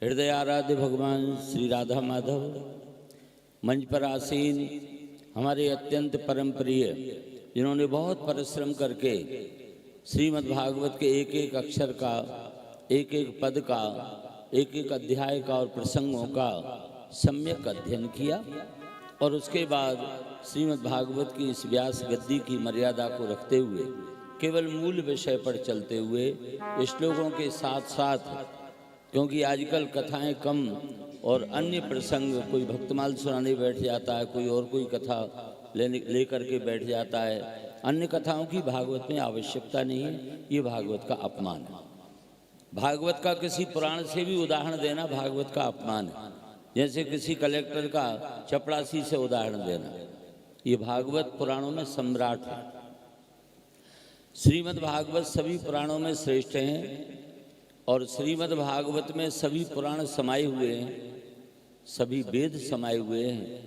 हृदय आराध्य भगवान श्री राधा माधव मंच पर आसीन हमारे अत्यंत परम प्रिय, जिन्होंने बहुत परिश्रम करके श्रीमद् भागवत के एक एक अक्षर का, एक एक पद का, एक एक अध्याय का और प्रसंगों का सम्यक अध्ययन किया और उसके बाद श्रीमद् भागवत की इस व्यास गद्दी की मर्यादा को रखते हुए केवल मूल विषय पर चलते हुए श्लोकों के साथ साथ, क्योंकि आजकल कथाएं कम और अन्य प्रसंग, कोई भक्तमाल सुनाने बैठ जाता है, कोई और कोई कथा लेकर के बैठ जाता है, अन्य कथाओं की भागवत में आवश्यकता नहीं है। ये भागवत का अपमान है। भागवत का किसी पुराण से भी उदाहरण देना भागवत का अपमान है, जैसे किसी कलेक्टर का चपरासी से उदाहरण देना। ये भागवत पुराणों में सम्राट है। श्रीमद् भागवत सभी पुराणों में श्रेष्ठ हैं और श्रीमद् भागवत में सभी पुराण समाये हुए हैं, सभी वेद समाये हुए हैं।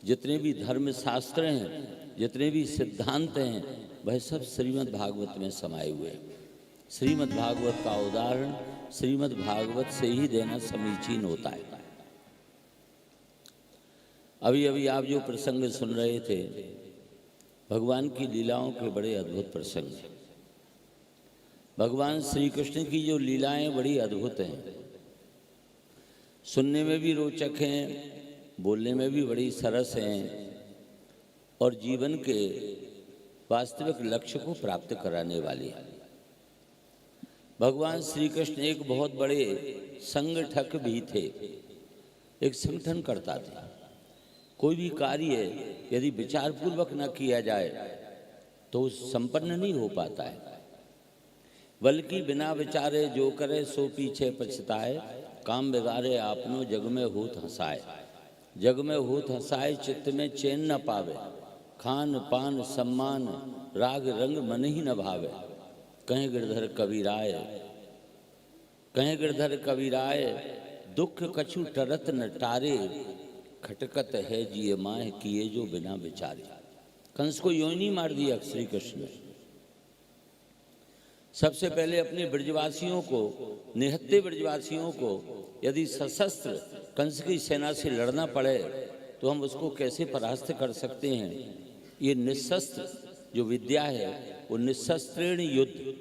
जितने भी धर्म शास्त्र हैं, जितने भी सिद्धांत हैं, वह सब श्रीमद् भागवत में समाये हुए हैं। श्रीमद् भागवत का उदाहरण श्रीमद् भागवत से ही देना समीचीन होता है। अभी अभी आप जो प्रसंग सुन रहे थे, भगवान की लीलाओं के बड़े अद्भुत प्रसंग हैं। भगवान श्री कृष्ण की जो लीलाएं बड़ी अद्भुत हैं, सुनने में भी रोचक हैं, बोलने में भी बड़ी सरस हैं और जीवन के वास्तविक लक्ष्य को प्राप्त कराने वाली है। भगवान श्री कृष्ण एक बहुत बड़े संगठक भी थे, एक संगठन करता थे। कोई भी कार्य यदि विचारपूर्वक न किया जाए तो संपन्न नहीं हो पाता है, बल्कि बिना विचारे जो करे सो पीछे पछताए, काम बिगाड़े आपनो जग में होत हंसाए। जग में होत हंसाए चित्त में चैन न पावे, खान पान सम्मान राग रंग मन ही न भावे। कहें गिरधर कबीराय, कहें गिरधर कबीराय, दुख कछु टरत न टारे, खटकत है जिये माह किए जो बिना विचारे। कंस को यूं नहीं मार दिया श्री कृष्ण ने। सबसे पहले अपने ब्रजवासियों को, निहत्थे ब्रजवासियों को यदि सशस्त्र कंस की सेना से लड़ना पड़े तो हम उसको कैसे परास्त कर सकते हैं। ये निशस्त्र जो विद्या है वो निशस्त्रेण युद्ध,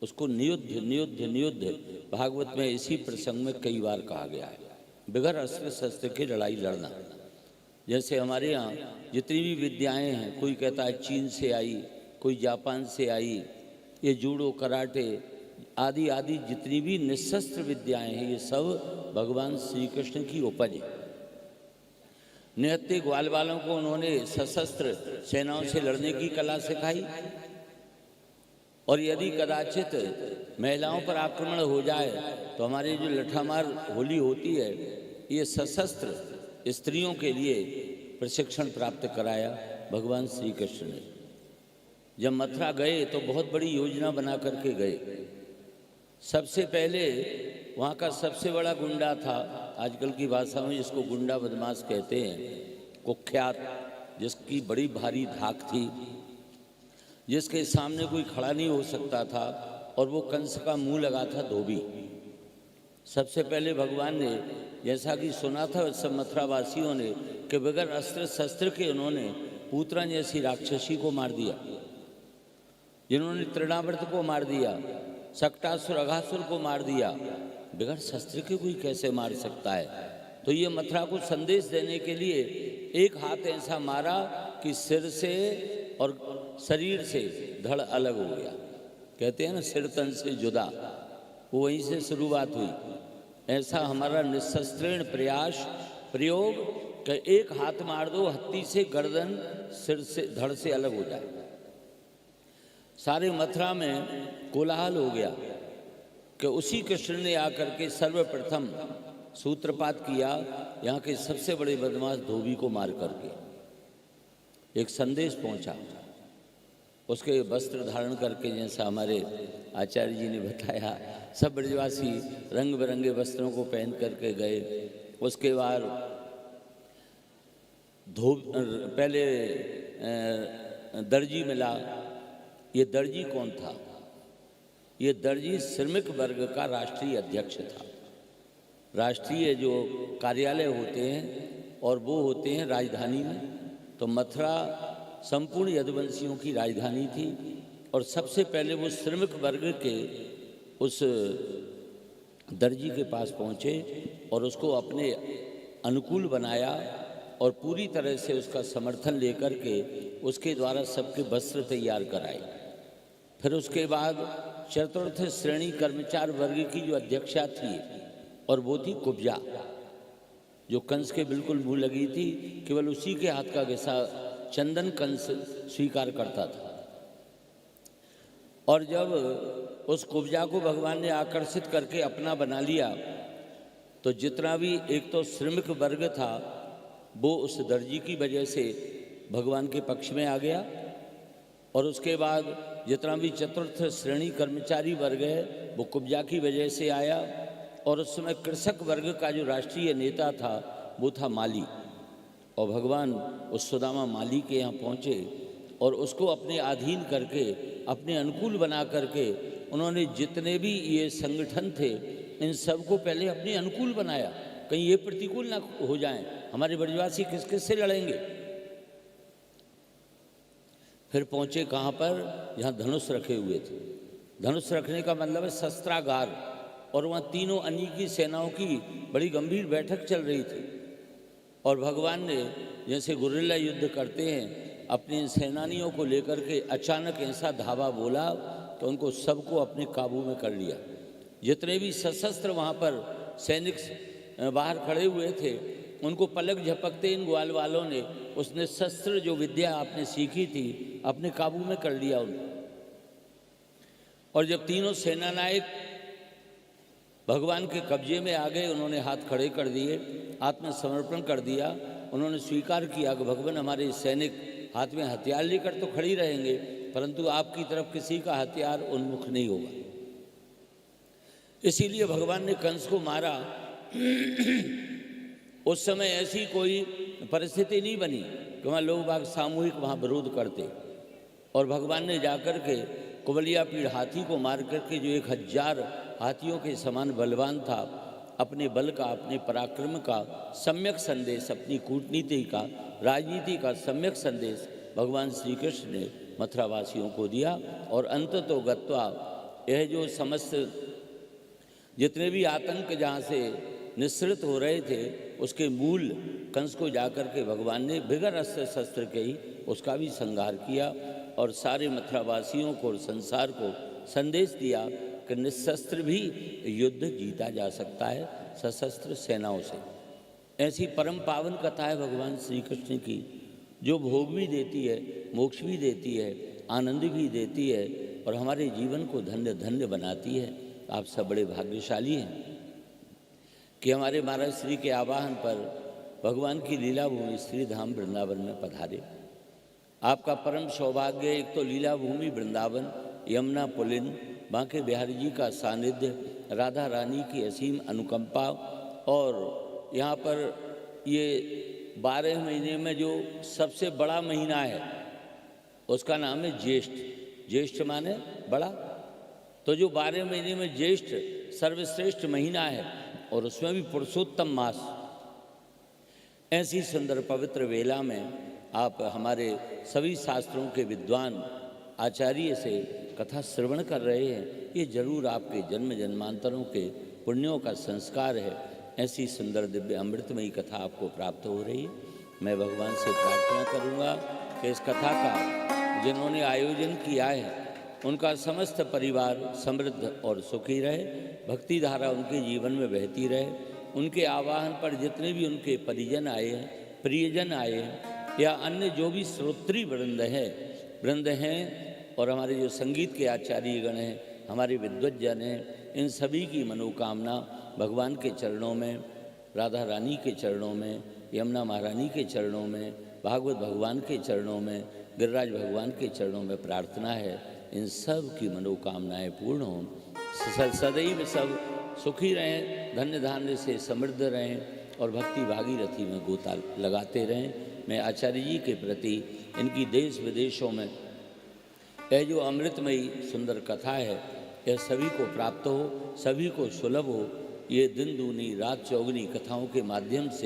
उसको नियुद्ध नियुद्ध नियुद्ध भागवत में इसी प्रसंग में कई बार कहा गया है। बगैर अस्त्र शस्त्र की लड़ाई लड़ना। जैसे हमारे यहाँ जितनी भी विद्याएं हैं, कोई कहता है चीन से आई, कोई जापान से आई, ये जूडो कराटे आदि आदि जितनी भी निशस्त्र विद्याएं हैं, ये सब भगवान श्री कृष्ण की उपज है। निहत्थे ग्वाल वालों को उन्होंने सशस्त्र सेनाओं से लड़ने की कला सिखाई और यदि कदाचित महिलाओं पर आक्रमण हो जाए तो हमारी जो लठामार होली होती है, ये सशस्त्र स्त्रियों के लिए प्रशिक्षण प्राप्त कराया भगवान श्री कृष्ण ने। जब मथुरा गए तो बहुत बड़ी योजना बना करके गए। सबसे पहले वहाँ का सबसे बड़ा गुंडा था, आजकल की भाषा में जिसको गुंडा बदमाश कहते हैं, कुख्यात, जिसकी बड़ी भारी धाक थी, जिसके सामने कोई खड़ा नहीं हो सकता था और वो कंस का मुंह लगा था धोबी। सबसे पहले भगवान ने, जैसा कि सुना था सब मथुरावासियों ने, कि बगैर अस्त्र शस्त्र के उन्होंने पूतना जैसी राक्षसी को मार दिया, जिन्होंने तृणावर्त को मार दिया, सक्टासुर अघासुर को मार दिया। बगैर शस्त्र के कोई कैसे मार सकता है। तो ये मथुरा को संदेश देने के लिए एक हाथ ऐसा मारा कि सिर से और शरीर से धड़ अलग हो गया। कहते हैं ना, सिर तन से जुदा, वो वहीं से शुरुआत हुई। ऐसा हमारा निशस्त्रेण प्रयास प्रयोग कि एक हाथ मार दो हत्ती से, गर्दन सिर से धड़ से अलग हो जाए। सारे मथुरा में कोलाहल हो गया कि उसी कृष्ण ने आकर के सर्वप्रथम सूत्रपात किया, यहाँ के सबसे बड़े बदमाश धोबी को मार करके। एक संदेश पहुंचा, उसके वस्त्र धारण करके, जैसा हमारे आचार्य जी ने बताया, सब ब्रजवासी रंग बिरंगे वस्त्रों को पहन करके गए। उसके बाद पहले दर्जी मिला। ये दर्जी कौन था? ये दर्जी श्रमिक वर्ग का राष्ट्रीय अध्यक्ष था। राष्ट्रीय जो कार्यालय होते हैं और वो होते हैं राजधानी में। तो मथुरा संपूर्ण यदुवंशियों की राजधानी थी और सबसे पहले वो श्रमिक वर्ग के उस दर्जी के पास पहुँचे और उसको अपने अनुकूल बनाया और पूरी तरह से उसका समर्थन लेकर के उसके द्वारा सबके वस्त्र तैयार कराए। फिर उसके बाद चतुर्थ श्रेणी कर्मचारी वर्ग की जो अध्यक्षा थी और वो थी कुब्जा, जो कंस के बिल्कुल मुँह लगी थी, केवल उसी के हाथ का घिसा चंदन कंस स्वीकार करता था। और जब उस कुब्जा को भगवान ने आकर्षित करके अपना बना लिया तो जितना भी एक तो श्रमिक वर्ग था वो उस दर्जी की वजह से भगवान के पक्ष में आ गया, और उसके बाद जितना भी चतुर्थ श्रेणी कर्मचारी वर्ग है वो कुब्जा की वजह से आया, और उस समय कृषक वर्ग का जो राष्ट्रीय नेता था वो था माली। और भगवान उस सुदामा माली के यहाँ पहुँचे और उसको अपने अधीन करके अपने अनुकूल बना करके उन्होंने जितने भी ये संगठन थे इन सबको पहले अपने अनुकूल बनाया, कहीं ये प्रतिकूल ना हो जाएं, हमारे ब्रजवासी किस किस से लड़ेंगे। फिर पहुँचे कहाँ पर, जहाँ धनुष रखे हुए थे। धनुष रखने का मतलब है शस्त्रागार, और वहाँ तीनों अनीकी सेनाओं की बड़ी गंभीर बैठक चल रही थी। और भगवान ने जैसे गुरिल्ला युद्ध करते हैं अपने सेनानियों को लेकर के अचानक ऐसा धावा बोला तो उनको सबको अपने काबू में कर लिया। जितने भी सशस्त्र वहाँ पर सैनिक बाहर खड़े हुए थे उनको पलक झपकते इन ग्वाल वालों ने उसने शस्त्र जो विद्या आपने सीखी थी अपने काबू में कर लिया उनको। और जब तीनों सेनानायक भगवान के कब्जे में आ गए, उन्होंने हाथ खड़े कर दिए, आत्मसमर्पण कर दिया, उन्होंने स्वीकार किया कि भगवान हमारे सैनिक हाथ में हथियार लेकर तो खड़ी रहेंगे परंतु आपकी तरफ किसी का हथियार उन्मुख नहीं होगा। इसीलिए भगवान ने कंस को मारा। उस समय ऐसी कोई परिस्थिति नहीं बनी कि वहाँ लोग बाग सामूहिक वहाँ विरोध करते, और भगवान ने जाकर के कुबलिया पीड़ हाथी को मार करके जो 1000 हाथियों के समान बलवान था, अपने बल का अपने पराक्रम का सम्यक संदेश, अपनी कूटनीति का राजनीति का सम्यक संदेश भगवान श्री कृष्ण ने मथुरावासियों को दिया। और अंततो गत्वा यह जो समस्त जितने भी आतंक जहाँ से निःसृत हो रहे थे उसके मूल कंस को जाकर के भगवान ने बिगर अस्त्र शस्त्र के ही उसका भी संहार किया और सारे मथुरावासियों को और संसार को संदेश दिया कि निशस्त्र भी युद्ध जीता जा सकता है सशस्त्र सेनाओं से। ऐसी परम पावन कथा है भगवान श्री कृष्ण की, जो भोग भी देती है, मोक्ष भी देती है, आनंद भी देती है और हमारे जीवन को धन्य धन्य बनाती है। आप सब बड़े भाग्यशाली हैं कि हमारे महाराज श्री के आवाहन पर भगवान की लीला भूमि श्री धाम वृंदावन में पधारे। आपका परम सौभाग्य, एक तो लीला भूमि वृंदावन, यमुना पुलिन, बांके बिहारी जी का सानिध्य, राधा रानी की असीम अनुकंपा, और यहाँ पर ये 12 महीने में जो सबसे बड़ा महीना है उसका नाम है ज्येष्ठ। ज्येष्ठ माने बड़ा, तो जो 12 महीने में ज्येष्ठ सर्वश्रेष्ठ महीना है और उसमें भी पुरुषोत्तम मास, ऐसी सुंदर पवित्र वेला में आप हमारे सभी शास्त्रों के विद्वान आचार्य से कथा श्रवण कर रहे हैं। ये जरूर आपके जन्म जन्मांतरों के पुण्यों का संस्कार है। ऐसी सुंदर दिव्य अमृतमयी कथा आपको प्राप्त हो रही है। मैं भगवान से प्रार्थना करूंगा कि इस कथा का जिन्होंने आयोजन किया है उनका समस्त परिवार समृद्ध और सुखी रहे, भक्ति धारा उनके जीवन में बहती रहे। उनके आवाहन पर जितने भी उनके परिजन आए हैं, प्रियजन आए हैं या अन्य जो भी श्रोत्री वृंद हैं और हमारे जो संगीत के आचार्य गण हैं, हमारे विद्वज्जन हैं, इन सभी की मनोकामना भगवान के चरणों में, राधा रानी के चरणों में, यमुना महारानी के चरणों में, भागवत भगवान के चरणों में, गिरिराज भगवान के चरणों में प्रार्थना है। इन सब की मनोकामनाएं पूर्ण हों, सदैव सब सुखी रहें, धन्य धान्य से समृद्ध रहें और भक्ति भागीरथी में गोता लगाते रहें। मैं आचार्य जी के प्रति इनकी देश विदेशों में यह जो अमृतमयी सुंदर कथा है यह सभी को प्राप्त हो, सभी को सुलभ हो, ये दिन दूनी रात चौगुनी कथाओं के माध्यम से